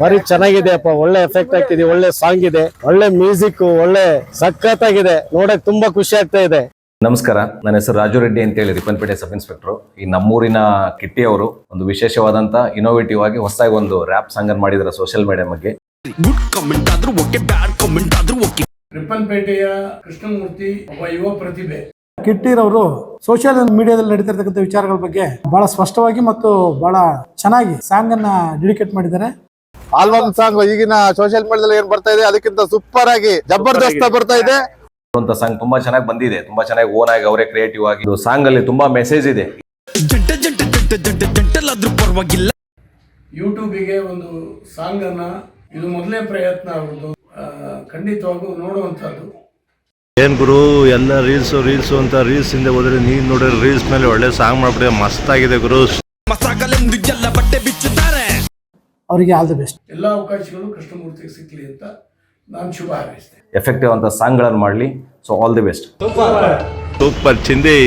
ಬಾರಿ ಚೆನ್ನಾಗಿದೆಯಪ್ಪ, ಒಳ್ಳೆ ಎಫೆಕ್ಟ್ ಆಗ್ತಿದೆ, ಒಳ್ಳೆ ಸಾಂಗ್ ಇದೆ, ಒಳ್ಳೆ ಮ್ಯೂಸಿಕ್, ಒಳ್ಳೆ ಸಖತ್ತಾಗಿದೆ, ನೋಡಕ್ ತುಂಬಾ ಖುಷಿ ಆಗ್ತಾ ಇದೆ. ನಮಸ್ಕಾರ, ನನ್ನ ಹೆಸರು ರಾಜು ರೆಡ್ಡಿ ಅಂತ ಹೇಳಿ ರಿಪ್ಪನ್ಪೇಟೆ ಸಬ್ ಇನ್ಸ್ಪೆಕ್ಟರ್. ಈ ನಮ್ಮೂರಿನ ಕಿಟ್ಟಿ ಅವರು ಒಂದು ವಿಶೇಷವಾದಂತ ಇನೋವೇಟಿವ್ ಆಗಿ ಹೊಸದಾಗಿ ಒಂದು ರ್ಯಾಪ್ ಸಾಂಗ್ ಅನ್ನು ಮಾಡಿದ್ದಾರೆ ಸೋಷಿಯಲ್ ಮೀಡಿಯಾ ಬಗ್ಗೆ. ಗುಡ್ ಕಮೆಂಟ್ ಆದ್ರೂ ಓಕೆ, ಬ್ಯಾಡ್ ಕಮೆಂಟ್ ಆದ್ರೂ ಓಕೆ. ರಿಪ್ಪನ್ಪೇಟೆಯ ಕೃಷ್ಣಮೂರ್ತಿ ಒಬ್ಬ ಯುವ ಪ್ರತಿಭೆ. ಕಿಟ್ಟಿರವರು ಸೋಷಿಯಲ್ ಮೀಡಿಯಾದಲ್ಲಿ ನಡೀತಿರ್ತಕ್ಕಂಥ ವಿಚಾರಗಳ ಬಗ್ಗೆ ಬಹಳ ಸ್ಪಷ್ಟವಾಗಿ ಮತ್ತು ಬಹಳ ಚೆನ್ನಾಗಿ ಸಾಂಗ್ ಅನ್ನ ಡೆಡಿಕೇಟ್ ಮಾಡಿದ್ದಾರೆ. ಆಲ್ಬಮ್ ಸಾಂಗ್ ಈಗಿನ ಸೋಷಿಯಲ್ ಮೀಡಿಯಾದಲ್ಲಿ ಏನ್ ಬರ್ತಾ ಇದೆ ಅದಕ್ಕಿಂತ ಸೂಪರ್ ಆಗಿ ಜಬರ್ದಸ್ತ್ ಬರ್ತಾ ಇದೆ. ಅಂತ ಸಾಂಗ್ ತುಂಬಾ ಚೆನ್ನಾಗಿ ಬಂದಿದೆ, ತುಂಬಾ ಚೆನ್ನಾಗಿ ಓನ್ ಆಗಿ ಅವರೇ ಕ್ರಿಯೇಟಿವ್ ಆಗಿ. ಸಾಂಗ್ ಅಲ್ಲಿ ತುಂಬಾ ಮೆಸೇಜ್ ಇದೆ. ಪರವಾಗಿಲ್ಲ. ಯೂಟ್ಯೂಬಿಗೆ ಒಂದು ಸಾಂಗ್ ಅನ್ನ, ಇದು ಮೊದಲನೇ ಪ್ರಯತ್ನ ಅವ್ರದ್ದು, ಖಂಡಿತವಾಗೂ ನೋಡುವಂತದ್ದು. ಏನ್ ಗುರು ಎಲ್ಲ ರೀಲ್ಸ್ ಅಂತ ರೀಲ್ಸ್ ಹಿಂದೆ ಹೋದ್ರೆ ನೀನ್ ನೋಡಿದ್ರೆ ರೀಲ್ಸ್ ಮೇಲೆ ಒಳ್ಳೆ ಸಾಂಗ್ ಮಾಡ್ಬಿಟ್ಟೆ, ಮಸ್ತ್ ಆಗಿದೆ ಗುರು. ಎಲ್ಲ ಬಟ್ಟೆ ಬಿಚ್ಚುತ್ತಾರೆ. ಅವರಿಗೆ ಆಲ್ ದಿ ಬೆಸ್ಟ್. ಎಲ್ಲ ಅವಕಾಶಗಳು ಕೃಷ್ಣಮೂರ್ತಿಗೆ ಸಿಕ್ಲಿ ಅಂತ ನಾನು ಶುಭ ಹಾರೈಸ್ತೇನೆ. ಎಫೆಕ್ಟಿವ್ ಅಂತ ಸಾಂಗ್ ಗಳನ್ನು ಮಾಡಲಿ. So all the best. Super ಚಿಂದಿ.